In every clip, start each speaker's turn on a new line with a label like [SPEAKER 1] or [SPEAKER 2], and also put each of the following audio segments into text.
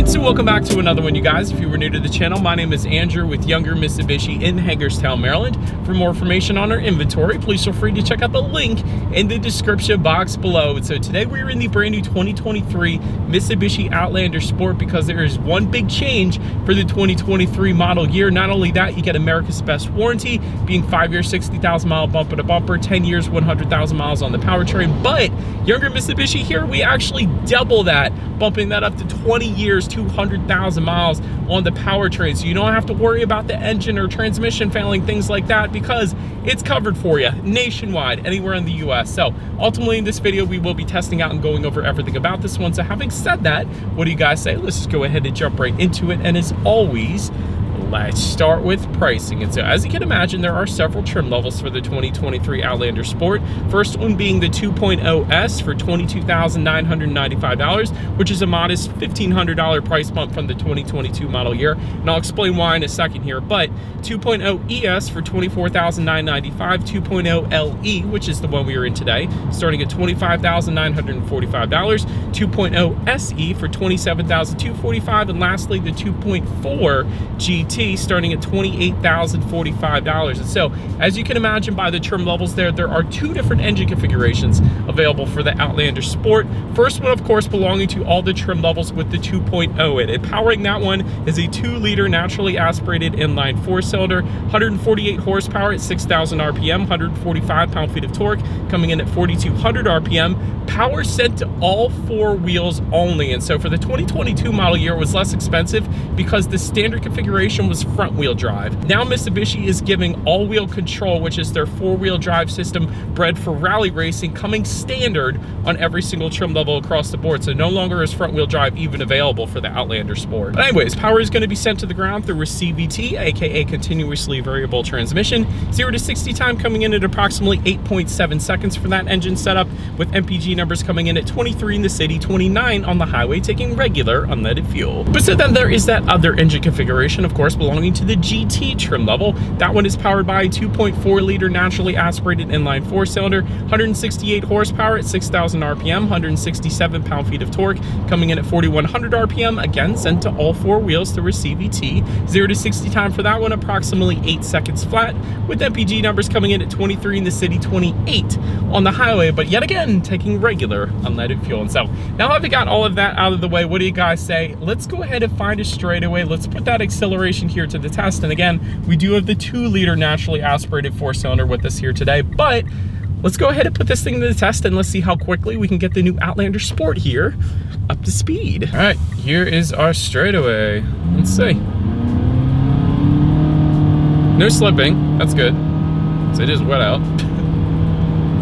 [SPEAKER 1] Alright, so welcome back to another one, you guys. If you were new to the channel, my name is Andrew with Younger Mitsubishi in Hagerstown, Maryland. For more information on our inventory, please feel free to check out the link in the description box below. And so today we're in the brand new 2023 Mitsubishi Outlander Sport because there is one big change for the 2023 model year. Not only that, you get America's best warranty, being 5 years, 60,000 mile bumper to bumper, 10 years, 100,000 miles on the powertrain. But Younger Mitsubishi here, we actually double that, bumping that up to 20 years, 200,000 miles on the powertrain. So you don't have to worry about the engine or transmission failing, things like that, because it's covered for you nationwide, anywhere in the US. So ultimately in this video, we will be testing out and going over everything about this one. So having said that, what do you guys say? Let's just go ahead and jump right into it. And as always, let's start with pricing. And so as you can imagine, there are several trim levels for the 2023 Outlander Sport. First one being the 2.0S for $22,995, which is a modest $1,500 price bump from the 2022 model year. And I'll explain why in a second here. But 2.0 ES for $24,995, 2.0 LE, which is the one we are in today, starting at $25,945, 2.0 SE for $27,245, and lastly the 2.4 GT starting at $28,045. And so as you can imagine by the trim levels there are two different engine configurations available for the Outlander Sport. First one, of course, belonging to all the trim levels with the 2.0 in it. Powering that one is a 2-liter naturally aspirated inline 4-cylinder, 148 horsepower at 6,000 RPM, 145 pound-feet of torque, coming in at 4,200 RPM. Power sent to all 4 wheels only. And so for the 2022 model year, it was less expensive because the standard configuration was front-wheel drive. Now Mitsubishi is giving all-wheel control, which is their 4-wheel drive system bred for rally racing, coming standard on every single trim level across the board. So no longer is front-wheel drive even available for the Outlander Sport. But anyways, power is going to be sent to the ground through a CVT, aka continuously variable transmission. 0 to 60 time coming in at approximately 8.7 seconds for that engine setup, with MPG numbers coming in at 23 in the city, 29 on the highway, taking regular unleaded fuel. But so then there is that other engine configuration, of course, belonging to the GT trim level. That one is powered by a 2.4-liter naturally aspirated inline 4-cylinder, 168 horsepower at 6,000 RPM, 167 pound-feet of torque, coming in at 4,100 RPM, again sent to all 4 wheels through a CVT. 0 to 60 time for that one, approximately 8 seconds flat, with MPG numbers coming in at 23 in the city, 28 on the highway, but yet again taking regular unleaded fuel. And so now that we got all of that out of the way, what do you guys say? Let's go ahead and find a straightaway. Let's put that acceleration here to the test. And again, we do have the 2-liter naturally aspirated 4-cylinder with us here today, but let's go ahead and put this thing to the test and let's see how quickly we can get the new Outlander Sport here up to speed. All right, here is our straightaway. Let's see. No slipping, that's good. So it is wet out.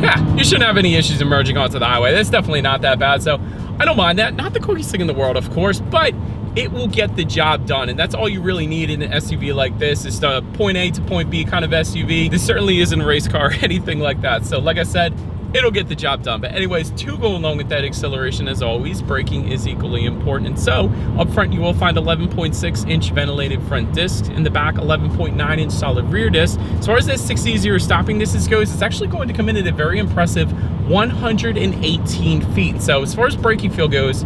[SPEAKER 1] Yeah, you shouldn't have any issues emerging onto the highway. That's definitely not that bad, so I don't mind that. Not the quickest thing in the world, of course, but it will get the job done, and that's all you really need in an SUV like this, is the point A to point B kind of SUV. This certainly isn't a race car or anything like that. So like I said, it'll get the job done. But anyways, to go along with that acceleration, as always, braking is equally important. And so up front, you will find 11.6-inch ventilated front discs. In the back, 11.9-inch solid rear disc. As far as that 6E0 stopping distance goes, it's actually going to come in at a very impressive 118 feet. So as far as braking feel goes,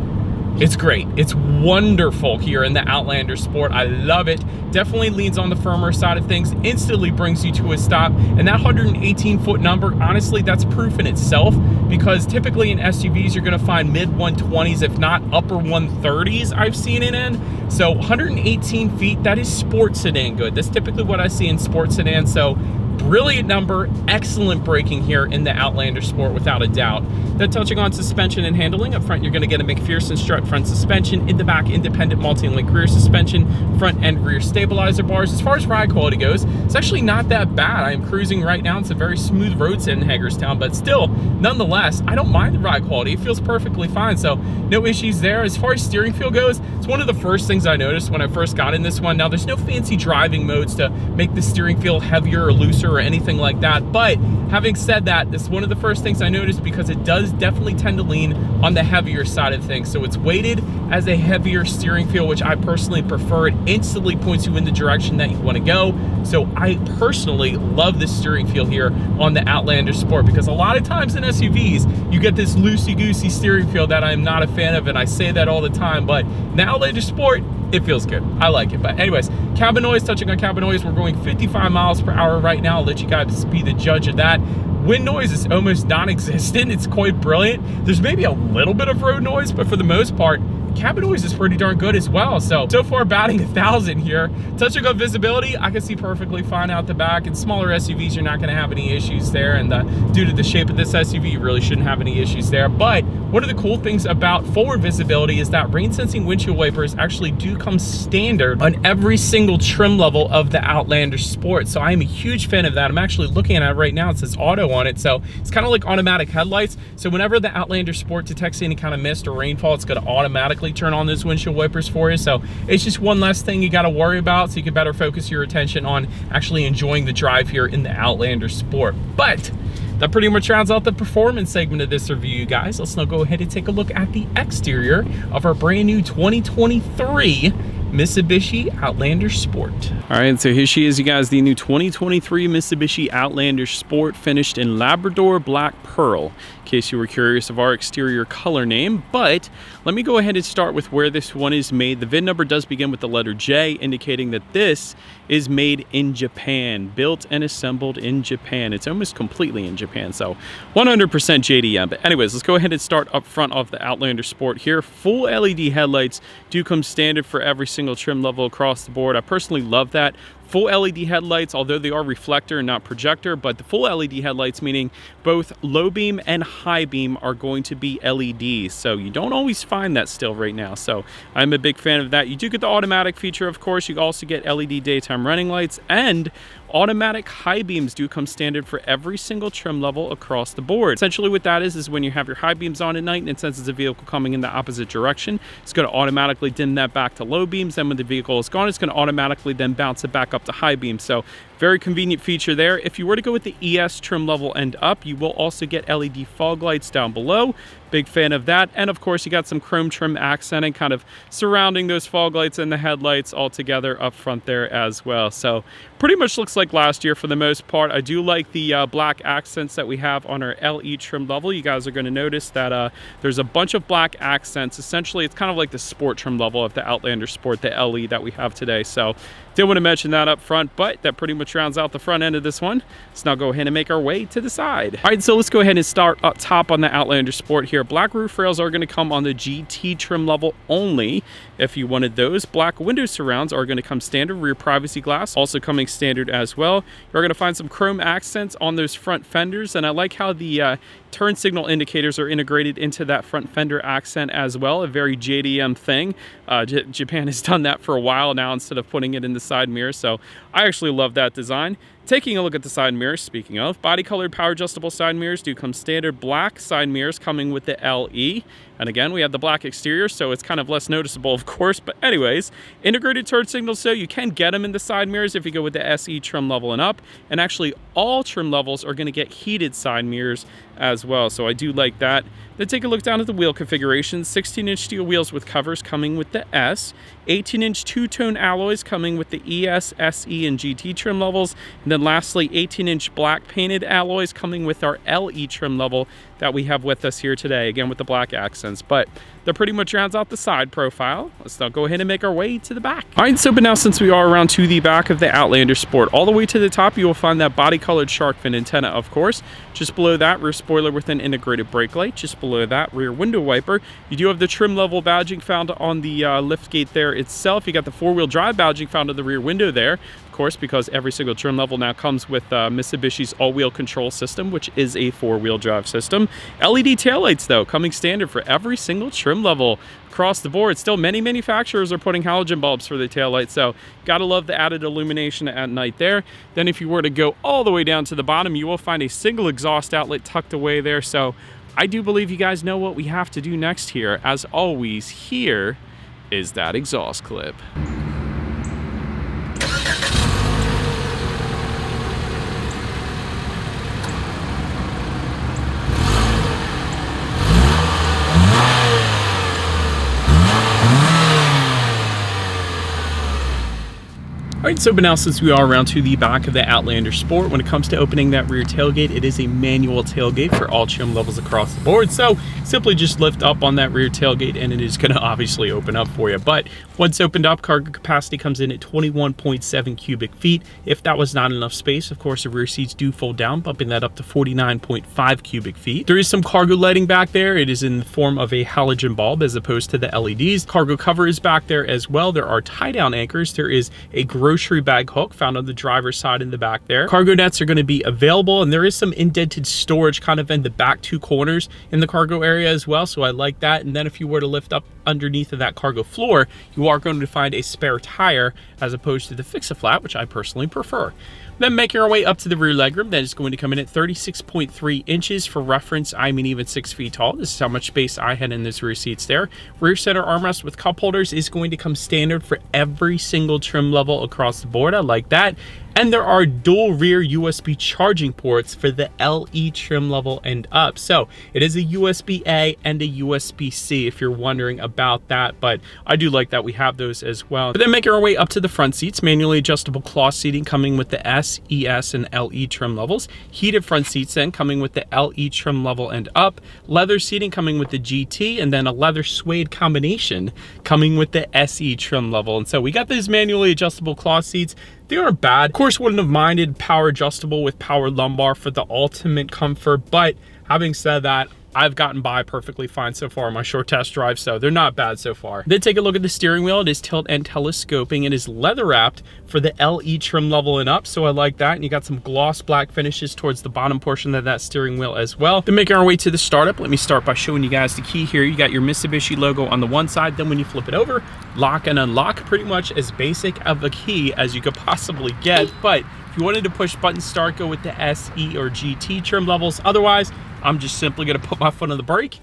[SPEAKER 1] it's great. It's wonderful here in the Outlander Sport. I love it. Definitely leans on the firmer side of things, instantly brings you to a stop. And that 118-foot number, honestly, that's proof in itself, because typically in SUVs, you're gonna find mid-120s, if not upper 130s I've seen it in. So 118 feet, that is sport sedan good. That's typically what I see in sports sedans. So brilliant number, excellent braking here in the Outlander Sport without a doubt. Then touching on suspension and handling, up front you're going to get a McPherson strut front suspension, in the back independent multi-link rear suspension, front and rear stabilizer bars. As far as ride quality goes, it's actually not that bad. I am cruising right now. It's a very smooth road in Hagerstown, but still, nonetheless, I don't mind the ride quality. It feels perfectly fine, so no issues there. As far as steering feel goes, it's one of the first things I noticed when I first got in this one. Now, there's no fancy driving modes to make the steering feel heavier or looser closer or anything like that. But having said that, this is one of the first things I noticed, because it does definitely tend to lean on the heavier side of things. So it's weighted as a heavier steering feel, which I personally prefer. It instantly points you in the direction that you want to go. So I personally love the steering feel here on the Outlander Sport, because a lot of times in SUVs, you get this loosey-goosey steering feel that I'm not a fan of, and I say that all the time, but the Outlander Sport, it feels good. I like it. But anyways, cabin noise, touching on cabin noise, we're going 55 miles per hour right now. I'll let you guys be the judge of that. Wind noise is almost non-existent. It's quite brilliant. There's maybe a little bit of road noise, but for the most part, cabin noise is pretty darn good as well. So far batting 1,000 here. Touching on visibility, I can see perfectly fine out the back. In smaller SUVs, you're not gonna have any issues there. And due to the shape of this SUV, you really shouldn't have any issues there. But one of the cool things about forward visibility is that rain sensing windshield wipers actually do come standard on every single trim level of the Outlander Sport. So I am a huge fan of that. I'm actually looking at it right now. It says auto on it. So it's kind of like automatic headlights. So whenever the Outlander Sport detects any kind of mist or rainfall, it's gonna automatically turn on those windshield wipers for you. So it's just one less thing you got to worry about, so you can better focus your attention on actually enjoying the drive here in the Outlander Sport. But that pretty much rounds out the performance segment of this review, you guys. Let's now go ahead and take a look at the exterior of our brand new 2023 Mitsubishi Outlander Sport. All right, so here she is, you guys, the new 2023 Mitsubishi Outlander Sport, finished in Labrador Black Pearl, in case you were curious of our exterior color name. But let me go ahead and start with where this one is made. The VIN number does begin with the letter J, indicating that this is made in Japan, built and assembled in Japan. It's almost completely in Japan, so 100% JDM. But anyways, let's go ahead and start up front of the Outlander Sport here. Full LED headlights do come standard for every single trim level across the board. I personally love that. Full LED headlights, although they are reflector and not projector, but the full LED headlights, meaning both low beam and high beam, are going to be LEDs. So you don't always find that still right now. So I'm a big fan of that. You do get the automatic feature, of course. You also get LED daytime running lights, and automatic high beams do come standard for every single trim level across the board. Essentially what that is when you have your high beams on at night, and it senses a vehicle coming in the opposite direction, it's going to automatically dim that back to low beams. Then when the vehicle is gone, it's going to automatically then bounce it back up to high beams. So very convenient feature there. If you were to go with the ES trim level and up, you will also get LED fog lights down below. Big fan of that. And of course, you got some chrome trim accenting kind of surrounding those fog lights and the headlights all together up front there as well. So pretty much looks like last year for the most part. I do like the black accents that we have on our LE trim level. You guys are going to notice that there's a bunch of black accents. Essentially, it's kind of like the sport trim level of the Outlander Sport, the LE that we have today. So did want to mention that up front, but that pretty much rounds out the front end of this one. Let's now go ahead and make our way to the side. All right, so let's go ahead and start up top on the Outlander Sport here. Black roof rails are going to come on the GT trim level only if you wanted those. Black window surrounds are going to come standard. Rear privacy glass also coming standard as well. You're going to find some chrome accents on those front fenders, and I like how the turn signal indicators are integrated into that front fender accent as well. A very JDM thing. Japan has done that for a while now instead of putting it in the side mirror, so I actually love that design. Taking a look at the side mirrors, speaking of, body colored power adjustable side mirrors do come standard. Black side mirrors coming with the LE. And again, we have the black exterior, so it's kind of less noticeable, of course. But anyways, integrated turn signals, so you can get them in the side mirrors if you go with the SE trim level and up. And actually, all trim levels are going to get heated side mirrors as well, so I do like that. Then take a look down at the wheel configuration. 16-inch steel wheels with covers coming with the S. 18-inch two-tone alloys coming with the ES, SE, and GT trim levels. And then lastly, 18-inch black painted alloys coming with our LE trim level that we have with us here today, again with the black accents. But that pretty much rounds out the side profile. Let's now go ahead and make our way to the back. All right, so but now since we are around to the back of the Outlander Sport, all the way to the top, you will find that body-colored shark fin antenna, of course. Just below that, rear spoiler with an integrated brake light. Just below that, rear window wiper. You do have the trim level badging found on the lift gate there itself. You got the four-wheel drive badging found on the rear window there, of course, because every single trim level now comes with Mitsubishi's all-wheel control system, which is a four-wheel drive system. LED taillights, though, coming standard for every single trim level across the board. Still, many manufacturers are putting halogen bulbs for the taillights, so gotta love the added illumination at night there. Then if you were to go all the way down to the bottom, you will find a single exhaust outlet tucked away there. So I do believe you guys know what we have to do next here. As always, here is that exhaust clip. All right, so but now since we are around to the back of the Outlander Sport, when it comes to opening that rear tailgate, it is a manual tailgate for all trim levels across the board. So simply just lift up on that rear tailgate and it is gonna obviously open up for you. But once opened up, cargo capacity comes in at 21.7 cubic feet. If that was not enough space, of course, the rear seats do fold down, bumping that up to 49.5 cubic feet. There is some cargo lighting back there. It is in the form of a halogen bulb as opposed to the LEDs. Cargo cover is back there as well. There are tie-down anchors. There is a grocery bag hook found on the driver's side in the back there. Cargo nets are going to be available, and there is some indented storage kind of in the back two corners in the cargo area as well, so I like that. And then if you were to lift up underneath of that cargo floor, you are going to find a spare tire as opposed to the fix-a-flat, which I personally prefer. Then making our way up to the rear legroom, that is going to come in at 36.3 inches. For reference, I'm an even 6 feet tall. This is how much space I had in those rear seats there. Rear center armrest with cup holders is going to come standard for every single trim level across the board. I like that. And there are dual rear USB charging ports for the LE trim level and up. So it is a USB-A and a USB-C if you're wondering about that, but I do like that we have those as well. But then making our way up to the front seats, manually adjustable cloth seating coming with the S, ES, and LE trim levels. Heated front seats then coming with the LE trim level and up. Leather seating coming with the GT, and then a leather suede combination coming with the SE trim level. And so we got these manually adjustable cloth seats. They aren't bad. Of course, wouldn't have minded power adjustable with power lumbar for the ultimate comfort, but having said that, I've gotten by perfectly fine so far on my short test drive, so they're not bad so far. Then take a look at the steering wheel. It is tilt and telescoping. It is leather wrapped for the LE trim level and up, so I like that. And you got some gloss black finishes towards the bottom portion of that steering wheel as well. Then making our way to the startup, let me start by showing you guys the key here. You got your Mitsubishi logo on the one side. Then when you flip it over, lock and unlock, pretty much as basic of a key as you could possibly get. But if you wanted to push button start, go with the SE or GT trim levels. Otherwise, I'm just simply going to put my foot on the brake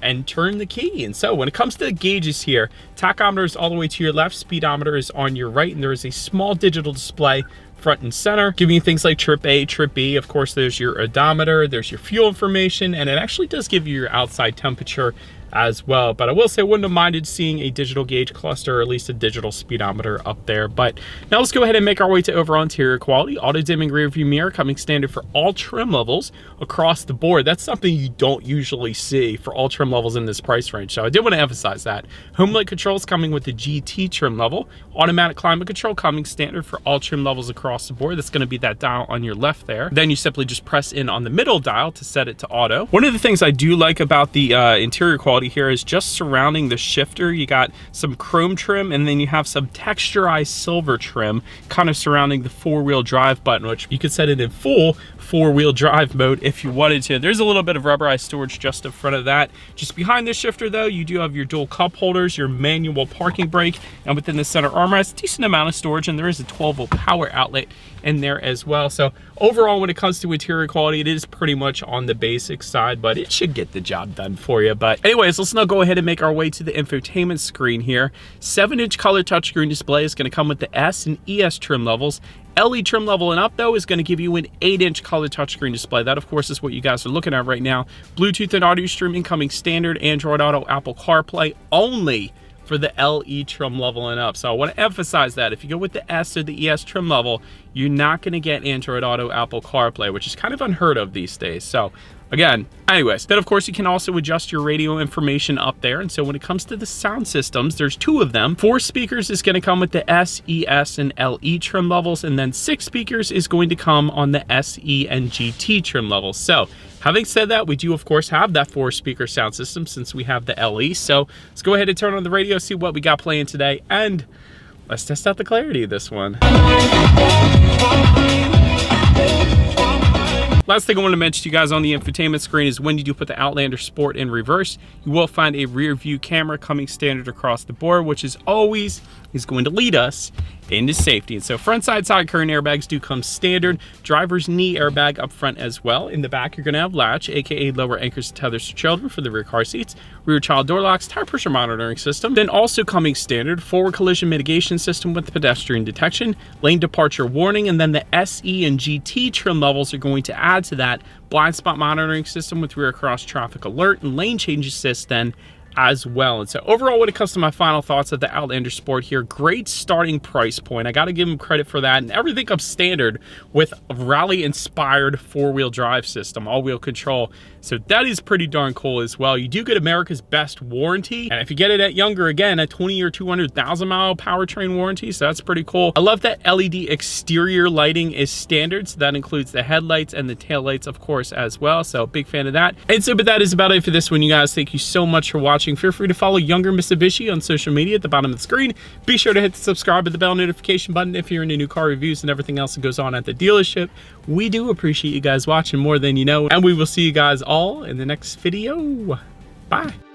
[SPEAKER 1] and turn the key. And so when it comes to the gauges here, tachometer is all the way to your left, speedometer is on your right, and there is a small digital display front and center, giving you things like trip A, trip B. Of course, there's your odometer, there's your fuel information, and it actually does give you your outside temperature as well. But I will say I wouldn't have minded seeing a digital gauge cluster or at least a digital speedometer up there. But now let's go ahead and make our way to overall interior quality. Auto dimming rear view mirror coming standard for all trim levels across the board. That's something you don't usually see for all trim levels in this price range, so I did want to emphasize that. Home light controls coming with the GT trim level. Automatic climate control coming standard for all trim levels across the board. That's going to be that dial on your left there. Then you simply just press in on the middle dial to set it to auto. One of the things I do like about the interior quality here is just surrounding the shifter, you got some chrome trim, and then you have some texturized silver trim kind of surrounding the four-wheel drive button, which you could set it in full four-wheel drive mode if you wanted to. There's a little bit of rubberized storage just in front of that. Just behind the shifter though, you do have your dual cup holders, your manual parking brake, and within the center armrest, decent amount of storage, and there is a 12-volt power outlet in there as well. So overall, when it comes to interior quality, it is pretty much on the basic side, but it should get the job done for you. But anyways, let's now go ahead and make our way to the infotainment screen here. 7-inch color touchscreen display is going to come with the S and ES trim levels. LE trim level and up though is going to give you an 8-inch color touchscreen display. That of course is what you guys are looking at right now. Bluetooth and audio streaming coming standard, Android Auto, Apple CarPlay only for the LE trim level and up. So I want to emphasize that if you go with the S or the ES trim level, you're not going to get Android Auto, Apple CarPlay, which is kind of unheard of these days. So again, anyways, then of course you can also adjust your radio information up there. And so when it comes to the sound systems, there's 2 of them. 4 speakers is going to come with the S, ES, and LE trim levels, and then 6 speakers is going to come on the SE and GT trim levels. So having said that, we do of course have that 4-speaker sound system since we have the LE. So let's go ahead and turn on the radio, see what we got playing today, and let's test out the clarity of this one. Last thing I want to mention to you guys on the infotainment screen is when you do put the Outlander Sport in reverse, you will find a rear view camera coming standard across the board, which is always going to lead us into safety. And so front side current airbags do come standard. Driver's knee airbag up front as well. In the back, you're going to have latch, aka lower anchors and tethers for children for the rear car seats. Rear child door locks, tire pressure monitoring system. Then also coming standard, forward collision mitigation system with pedestrian detection, lane departure warning, and then the SE and GT trim levels are going to add to that blind spot monitoring system with rear cross traffic alert and lane change assist then as well. And so overall, when it comes to my final thoughts of the Outlander Sport here, great starting price point. I got to give them credit for that. And everything comes standard with a rally-inspired four-wheel drive system, all-wheel control. So that is pretty darn cool as well. You do get America's best warranty. And if you get it at Younger, again, a 20 or 200,000 mile powertrain warranty. So that's pretty cool. I love that LED exterior lighting is standard. So that includes the headlights and the taillights, of course, as well. So big fan of that. And so, but that is about it for this one, you guys. Thank you so much for watching. Feel free to follow Younger Mitsubishi on social media at the bottom of the screen. Be sure to hit the subscribe and the bell notification button if you're into new car reviews and everything else that goes on at the dealership. We do appreciate you guys watching more than you know, and we will see you guys all in the next video. Bye.